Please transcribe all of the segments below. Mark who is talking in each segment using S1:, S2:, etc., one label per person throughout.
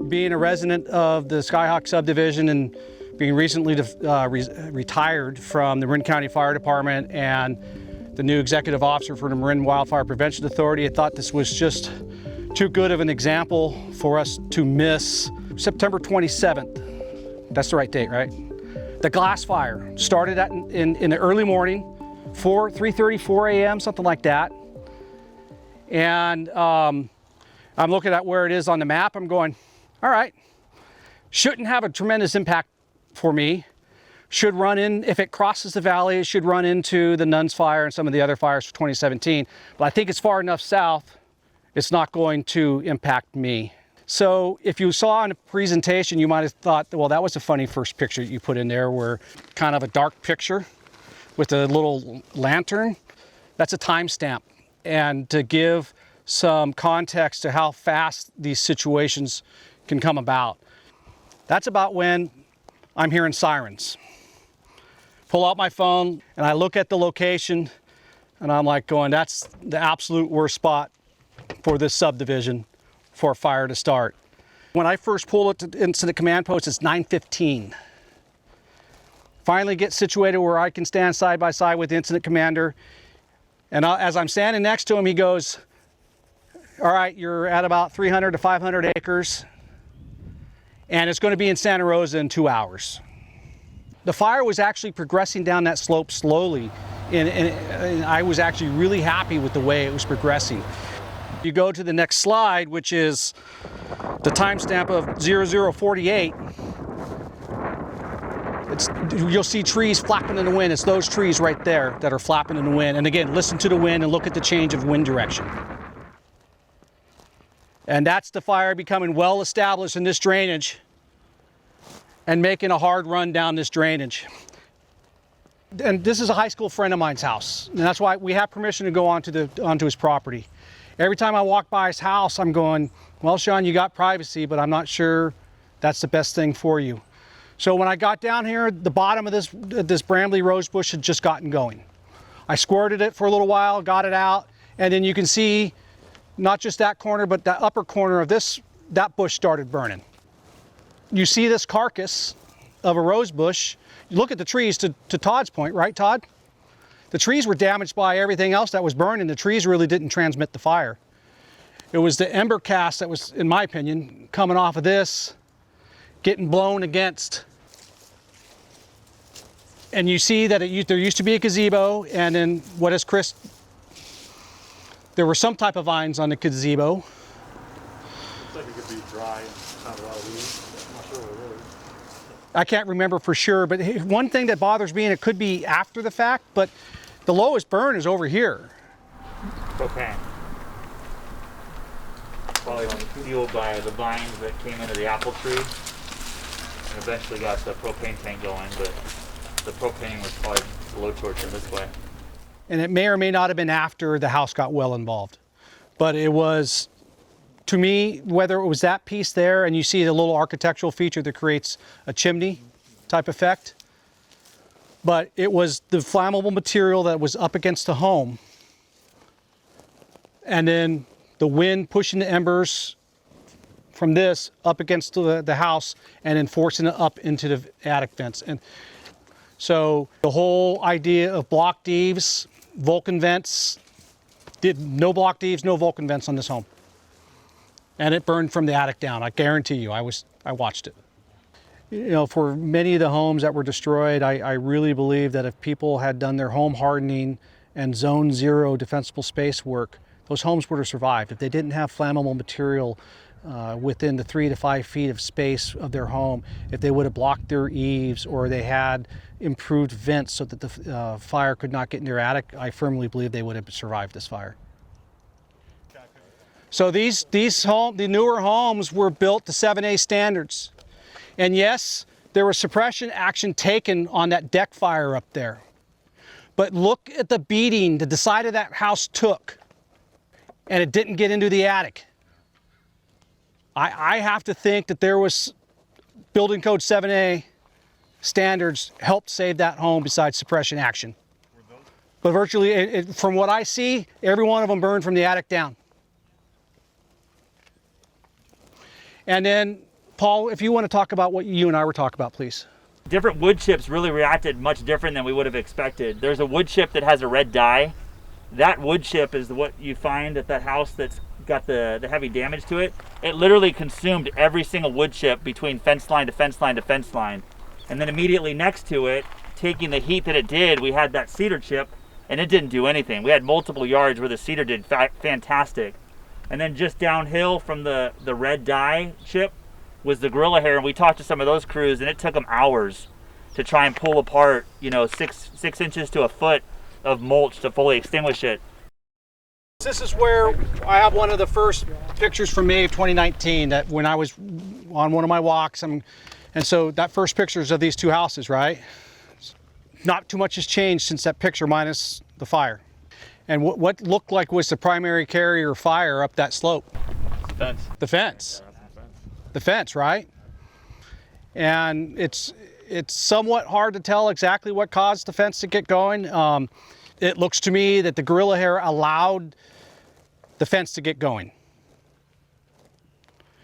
S1: being a resident of the Skyhawk subdivision and being recently retired from the Marin County Fire Department and the new executive officer for the Marin Wildfire Prevention Authority, I thought this was just too good of an example for us to miss. September 27th, that's the right date, right? The glass fire started in the early morning, 3:30, 4 a.m., something like that. And I'm looking at where it is on the map. I'm going, all right, shouldn't have a tremendous impact for me. Should run in, if it crosses the valley, it should run into the Nuns Fire and some of the other fires for 2017. But I think it's far enough south, it's not going to impact me. So if you saw in the presentation, you might have thought, well, that was a funny first picture you put in there, where kind of a dark picture with a little lantern. That's a timestamp. And to give some context to how fast these situations can come about. That's about when I'm hearing sirens. Pull out my phone and I look at the location and I'm like going, that's the absolute worst spot for this subdivision for a fire to start. When I first pull it into the command post, it's 9:15. Finally get situated where I can stand side by side with the incident commander. And as I'm standing next to him, he goes, all right, you're at about 300 to 500 acres, and it's going to be in Santa Rosa in 2 hours. The fire was actually progressing down that slope slowly, and I was actually really happy with the way it was progressing. You go to the next slide, which is the timestamp of 0048. You'll see trees flapping in the wind. It's those trees right there that are flapping in the wind. And again, listen to the wind and look at the change of wind direction. And that's the fire becoming well established in this drainage and making a hard run down this drainage. And this is a high school friend of mine's house. And that's why we have permission to go onto his property. Every time I walk by his house, I'm going, well, Sean, you got privacy, but I'm not sure that's the best thing for you. So when I got down here, the bottom of this brambly rose bush had just gotten going. I squirted it for a little while, got it out, and then you can see not just that corner, but the upper corner of that bush started burning. You see this carcass of a rose bush. You look at the trees, to Todd's point, right, Todd? The trees were damaged by everything else that was burning. The trees really didn't transmit the fire. It was the ember cast that was, in my opinion, coming off of this, getting blown against. And you see that there used to be a gazebo, and then what is Chris? There were some type of vines on the gazebo.
S2: Looks like it could be dry and not a lot of leaves. I'm not sure what it is.
S1: I can't remember for sure, but one thing that bothers me, and it could be after the fact, but the lowest burn is over here.
S3: Propane. Probably fueled by the vines that came into the apple tree and eventually got the propane tank going, but the propane was probably low torture this way.
S1: And it may or may not have been after the house got well involved. But it was, to me, whether it was that piece there, and you see the little architectural feature that creates a chimney type effect, but it was the flammable material that was up against the home. And then the wind pushing the embers from this up against the house and then forcing it up into the attic vents. And so the whole idea of blocked eaves, Vulcan vents, no blocked eaves, no Vulcan vents on this home. And it burned from the attic down. I guarantee you, I watched it. You know, for many of the homes that were destroyed, I really believe that if people had done their home hardening and zone 0 defensible space work, those homes would have survived. If they didn't have flammable material within the 3 to 5 feet of space of their home, if they would have blocked their eaves or they had improved vents so that the fire could not get in their attic, I firmly believe they would have survived this fire. So the newer homes were built to 7A standards. And yes, there was suppression action taken on that deck fire up there. But look at the beating that the side of that house took, and it didn't get into the attic. I have to think that there was building code 7A standards helped save that home besides suppression action. But virtually, from what I see, every one of them burned from the attic down. And then Paul, if you want to talk about what you and I were talking about, please.
S3: Different wood chips really reacted much different than we would have expected. There's a wood chip that has a red dye. That wood chip is what you find at that house that's got the heavy damage to it. It literally consumed every single wood chip between fence line to fence line to fence line. And then immediately next to it, taking the heat that it did, we had that cedar chip, and it didn't do anything. We had multiple yards where the cedar did fantastic. And then just downhill from the red dye chip was the gorilla hair, and we talked to some of those crews, and it took them hours to try and pull apart, you know, six inches to a foot of mulch to fully extinguish it.
S1: This is where I have one of the first pictures from May of 2019, that when I was on one of my walks, and so that first picture is of these two houses, right? Not too much has changed since that picture, minus the fire. And what looked like was the primary carrier fire up that slope?
S3: The fence.
S1: The fence. The fence, right? And it's somewhat hard to tell exactly what caused the fence to get going. It looks to me that the gorilla hair allowed the fence to get going.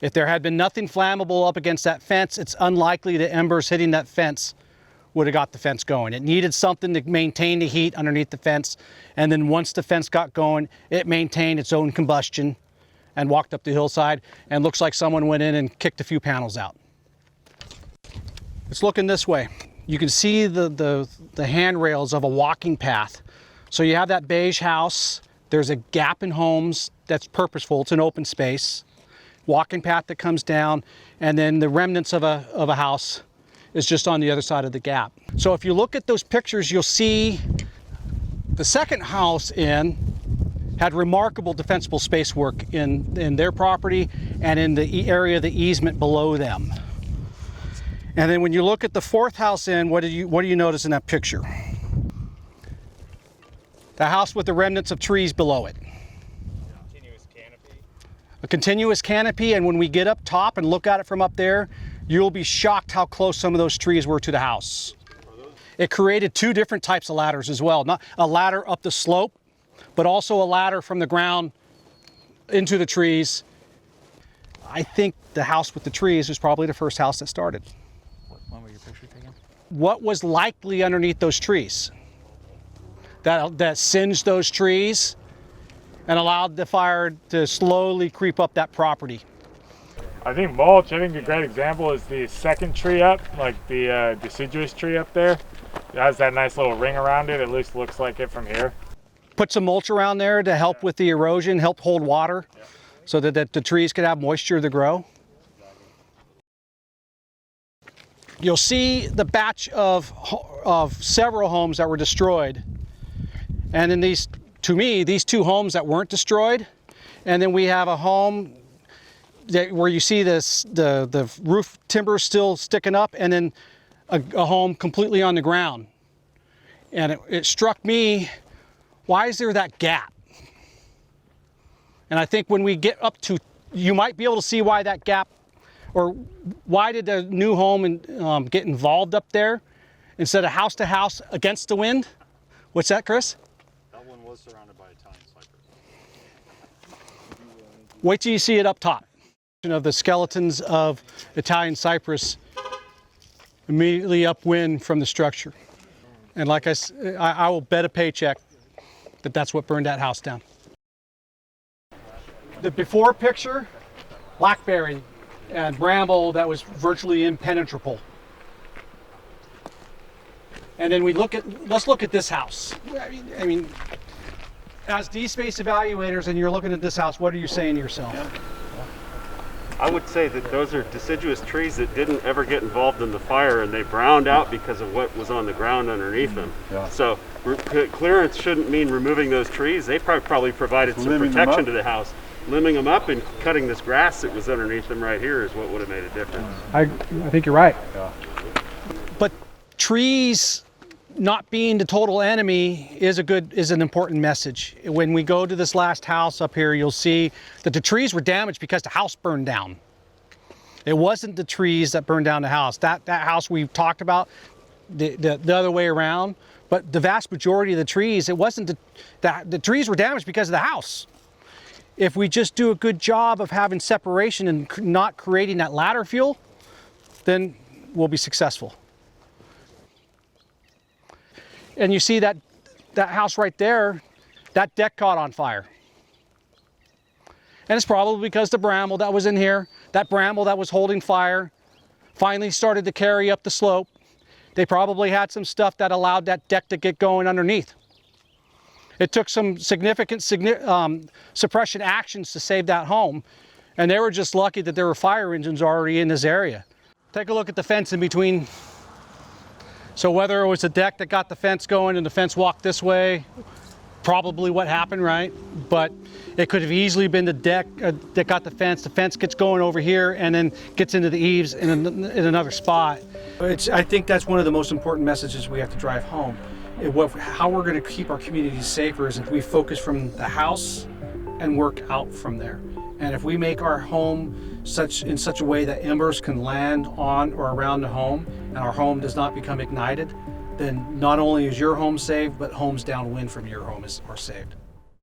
S1: If there had been nothing flammable up against that fence, it's unlikely the embers hitting that fence would have got the fence going. It needed something to maintain the heat underneath the fence, and then once the fence got going, it maintained its own combustion and walked up the hillside, and looks like someone went in and kicked a few panels out. It's looking this way. You can see the handrails of a walking path. So you have that beige house, there's a gap in homes that's purposeful, it's an open space, walking path that comes down, and then the remnants of a house is just on the other side of the gap. So if you look at those pictures, you'll see the second house in had remarkable defensible space work in their property and in the area of the easement below them. And then when you look at the fourth house in, what do you notice in that picture? The house with the remnants of trees below it.
S2: Continuous canopy.
S1: A continuous canopy, and when we get up top and look at it from up there, you'll be shocked how close some of those trees were to the house. It created two different types of ladders as well. Not a ladder up the slope, but also a ladder from the ground into the trees. I think the house with the trees was probably the first house that started.
S3: When were your pictures taken?
S1: What was likely underneath those trees that singed those trees and allowed the fire to slowly creep up that property?
S2: I think mulch, I think a great example is the second tree up, like the deciduous tree up there. It has that nice little ring around it. At least looks like it from here.
S1: Put some mulch around there to help with the erosion, help hold water, so that the trees could have moisture to grow. You'll see the batch of several homes that were destroyed. And in these, to me, these two homes that weren't destroyed. And then we have a home where you see the roof timber still sticking up, and then a home completely on the ground. And it struck me, why is there that gap? And I think when we get up to, you might be able to see why that gap, or why did the new home get involved up there instead of house to house against the wind? What's that, Chris?
S2: That one was surrounded by Italian cypress.
S1: Wait till you see it up top. Of the skeletons of Italian cypress immediately upwind from the structure. And like I will bet a paycheck that that's what burned that house down. The before picture, blackberry and bramble that was virtually impenetrable. And then let's look at this house. I mean, as D-space evaluators, and you're looking at this house, what are you saying to yourself?
S4: I would say that those are deciduous trees that didn't ever get involved in the fire, and they browned out because of what was on the ground underneath them. Yeah. So clearance shouldn't mean removing those trees. They probably provided some protection to the house. Limbing them up and cutting this grass that was underneath them right here is what would have made a difference.
S1: I think you're right. Yeah. But trees not being the total enemy is an important message. When we go to this last house up here, you'll see that the trees were damaged because the house burned down. It wasn't the trees that burned down the house. That house we've talked about, the other way around. But the vast majority of the trees, it wasn't the trees were damaged because of the house. if we just do a good job of having separation and not creating that ladder fuel, then we'll be successful. And you see that house right there, that deck caught on fire. And it's probably because the bramble that was in here, that bramble that was holding fire, finally started to carry up the slope. They probably had some stuff that allowed that deck to get going underneath. It took some significant suppression actions to save that home, and they were just lucky that there were fire engines already in this area. Take a look at the fence in between. So whether it was the deck that got the fence going and the fence walked this way, probably what happened, right? But it could have easily been the deck that got the fence gets going over here and then gets into the eaves in another spot. I think that's one of the most important messages we have to drive home. How we're going to keep our communities safer is if we focus from the house and work out from there. And if we make our home in such a way that embers can land on or around the home and our home does not become ignited, then not only is your home saved, but homes downwind from your home are saved.